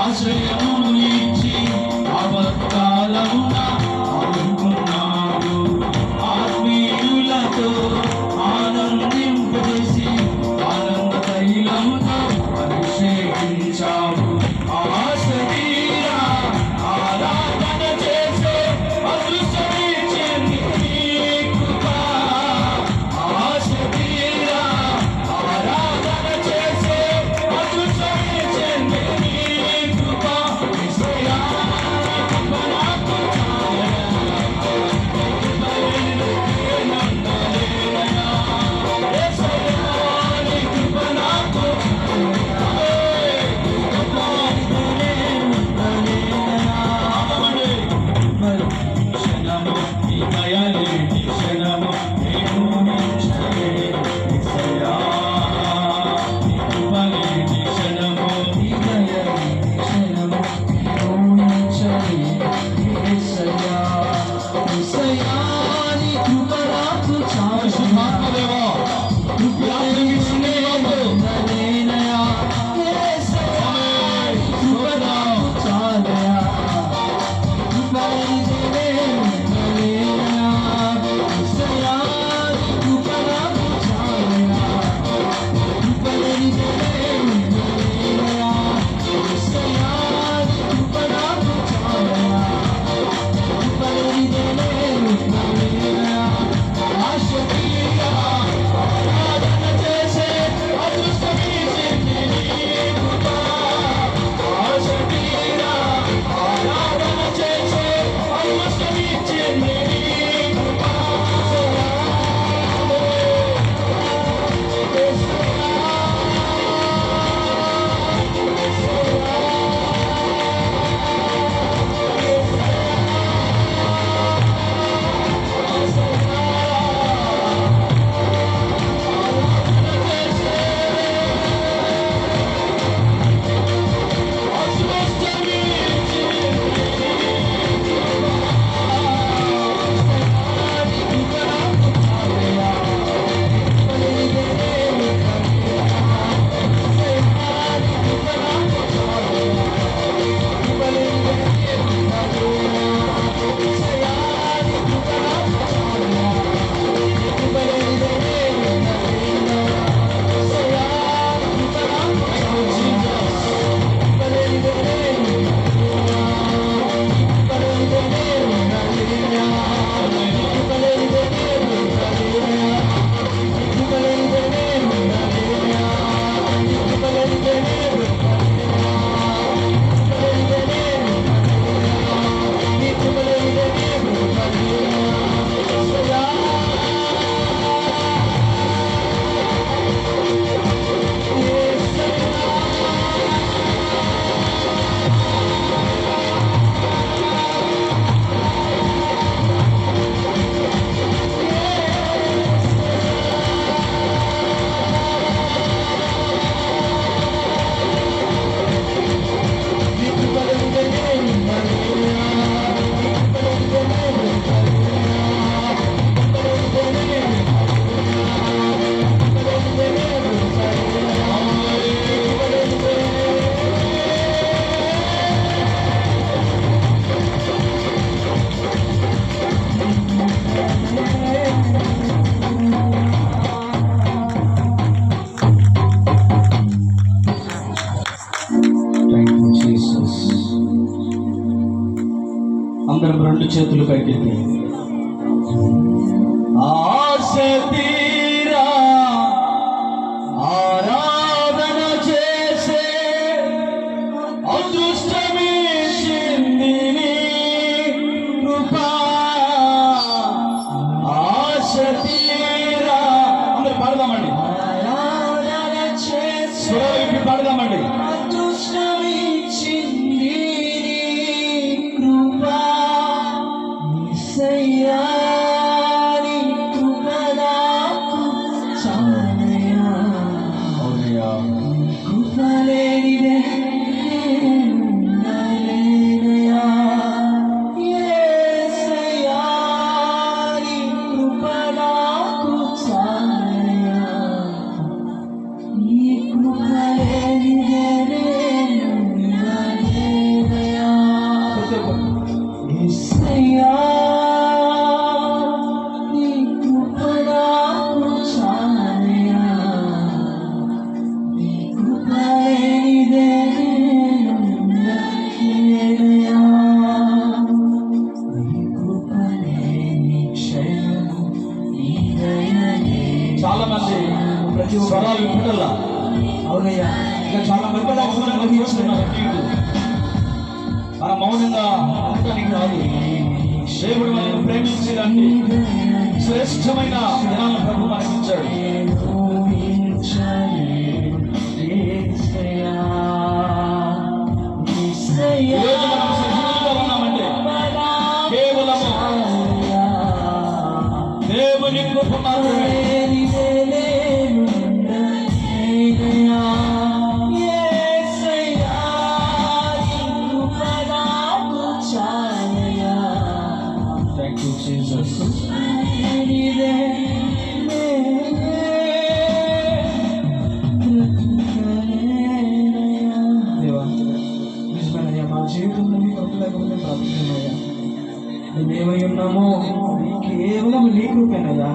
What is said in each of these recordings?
ఆశ్రయమును ఇచ్చి అబద్ధాలమున ఆదుకున్నాడు. ఆత్మీయులతో ఆనందింపజేసి ఆనంద తైలముతో అభిషేకించావు. ఆరాధన చేసే అదృష్టమిచ్చింది నీ కృప. ఆరాధన చేసే అదృష్టమిచ్చింది నీ కృప. చేతులు పైకెత్తి ఆశ తీరా ఆరాధన చేసే అదృష్టమిచ్చింది నీ కృపా. ఆశ తీరా అందరు పాడదామండి, స్వరం విప్పి పాడదామండి. చాలా మంది ప్రతి స్వరాలు వింటల్లా. అవునయ్యా, ఇంకా చాలా మంది వస్తున్నారు. మన మౌనంగా ఉండటానికి రాదు. దేవుడు మనల్ని ప్రేమించడానికి శ్రేష్టమైన జ్ఞానం ప్రభు మనకి ఇచ్చాడు. ఈరోజు మనం సజీవులుగా ఉన్నామంటే కేవలము దేవుని కృప మాత్రమే. Thank you, Jesus. దేవా, నిజమేనయ్యా, మా జీవితంలో నీ కృప లేకపోతే బ్రతకలేమయ్యా. మేమేమై ఉన్నామో కేవలం నీ కృపేనయ్యా.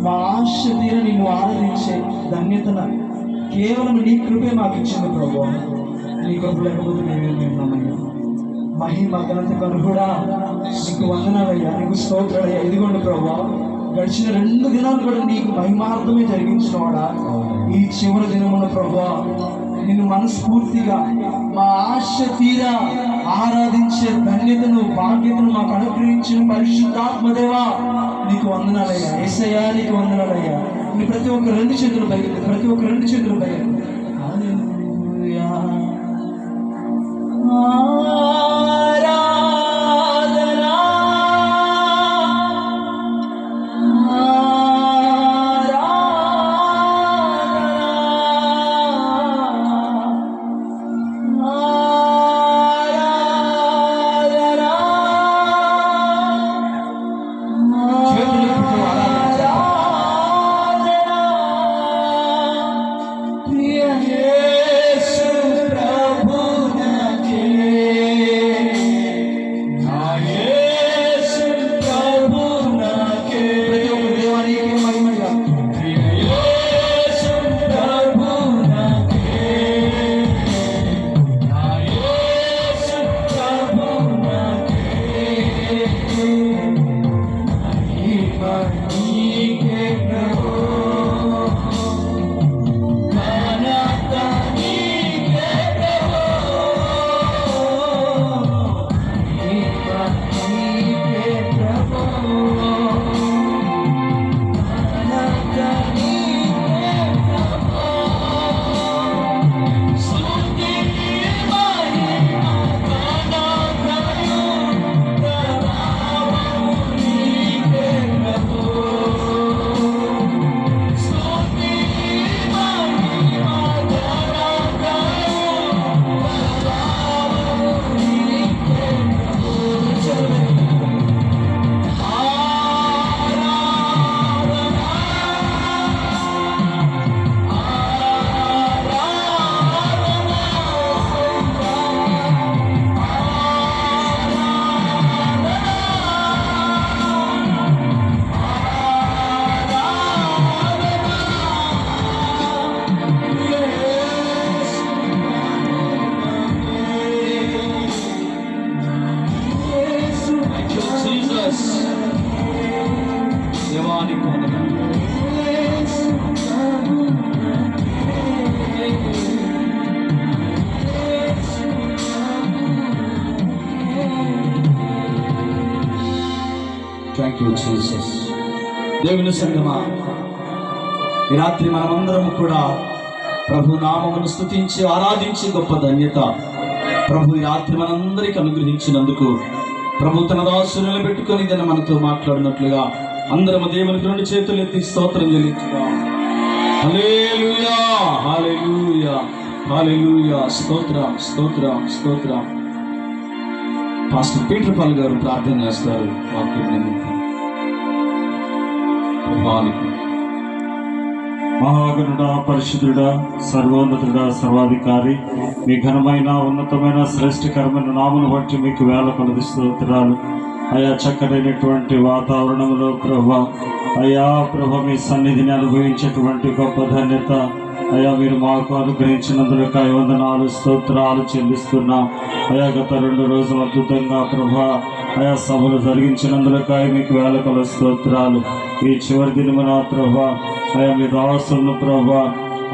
మా ఆశ తీర నిన్ను ఆరాధించే ధన్యతన కేవలం నీ కృపే మాకు ఇచ్చింది ప్రభు. నీ కృప లేకపోతే మేమేమి ఉన్నామయ్యా. మహిమ ఘనతకు కూడా నీకు వందనాలయ్యా, నీకు స్తోత్రాలయ్యా. ఇదిగోండి ప్రభా, గడిచిన 2 దినాలు కూడా నీకు మహిమార్థమే జరిగించినవాడా. ఈ చివరి దినమున ప్రభా నిన్ను మనస్ఫూర్తిగా మా ఆశ తీరా ఆరాధించే ధన్యతను బాధ్యతను మాకు అనుగ్రహించిన పరిశుద్ధాత్మదేవా నీకు వందనాలయ్యా. యేసయ్యా నీకు వందనాలయ్యా. నీ ప్రతి ఒక్క 2 చేతులు పైకి, ప్రతి ఒక్క 2 చేతులు పైకి. హల్లెలూయా. ప్రభానికి థ్యాంక్ యూ జీసస్. దేవుని సంగమా, ఈ రాత్రి మనమందరం కూడా ప్రభు నామమును స్తుతించి ఆరాధించి గొప్ప ధన్యత ప్రభు ఈ రాత్రి మనందరికి అనుగ్రహించినందుకు ప్రభు తన దాసుని నిలబెట్టుకొని దాన్ని మనతో మాట్లాడినట్లుగా అందరము దేవునికి రెండు చేతులు ఎత్తి స్తోత్రం చెల్లించుదాం. హల్లెలూయా, హల్లెలూయా, హల్లెలూయా. స్తోత్రం, స్తోత్రం, స్తోత్రం. పాస్టర్ పీటర్ పాల్ గారు ప్రార్థన చేస్తారు. మహాగణుడా, పరిశుద్ధుడా, సర్వోన్నతుడా, సర్వాధికారి, మీ ఘనమైన ఉన్నతమైన శ్రేష్ఠకరమైన నామను బట్టి మీకు వేల కొలది స్తోత్రాలు. అయా చక్కటైనటువంటి వాతావరణంలో ప్రభా, అయా ప్రభ మీ సన్నిధిని అనుభవించేటువంటి గొప్ప ధన్యత అయా మీరు మాకు అనుగ్రహించినందులకై వందనాలు, స్తోత్రాలు చెల్లిస్తున్నాం. అయా గత 2 రోజులు అద్భుతంగా ప్రభా అయా సభలు జరిగించినందులకై మీకు వేల కొలది స్తోత్రాలు. ఈ చివరి దినమున ప్రభా అయా మీ దాసులను ప్రభా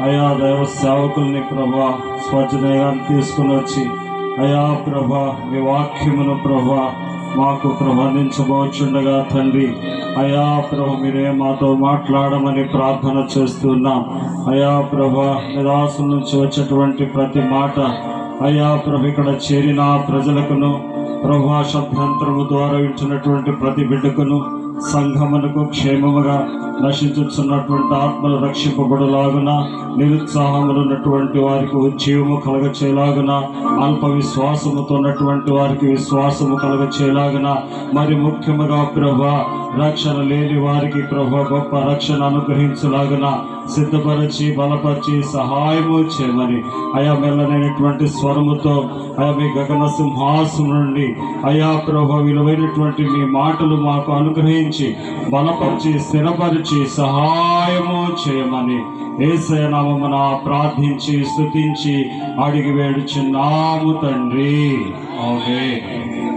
అయా దైవ సేవకుల్ని ప్రభా స్వచ్ఛదయాన్ని తీసుకుని వచ్చి అయా ప్రభా మీ వాక్యమును ప్రభా మాకు ప్రబంధించబోచుండగా తండ్రి అయా ప్రభ మీరే మాతో మాట్లాడమని ప్రార్థన చేస్తున్నాం. అయా ప్రభ నిదాసుల నుంచి వచ్చేటువంటి ప్రతి మాట అయా ప్రభ ఇక్కడ చేరిన ప్రజలకును ప్రభా శబ్దాంతరము ద్వారా ఇచ్చినటువంటి ప్రతి బిడ్డకును సంఘమునకు క్షేమముగా నశించుతున్నటువంటి ఆత్మలు రక్షింపబడులాగున, నిరుత్సాహములు ఉన్నటువంటి వారికి ఉజ్జీవము కలగచేలాగున, అల్ప విశ్వాసముతో ఉన్నటువంటి వారికి విశ్వాసము కలగచేలాగున, మరి ముఖ్యముగా ప్రభా రక్షణ లేని వారికి ప్రభా గొప్ప రక్షణ అనుగ్రహించలాగున సిద్ధపరిచి బలపరిచి సహాయము చేయమని అయా మెల్లనైనటువంటి స్వరముతో అయా మీ గగన సింహాసనం నుండి అయా ప్రభా విలువైనటువంటి మీ మాటలు మాకు అనుగ్రహించి బలపరిచి స్థిరపరిచి సహాయము చేయమని యేసయ్య నామమున ప్రార్థించి స్తుతించి అడిగి వేడుచున్నాము తండ్రి. ఆమేన్.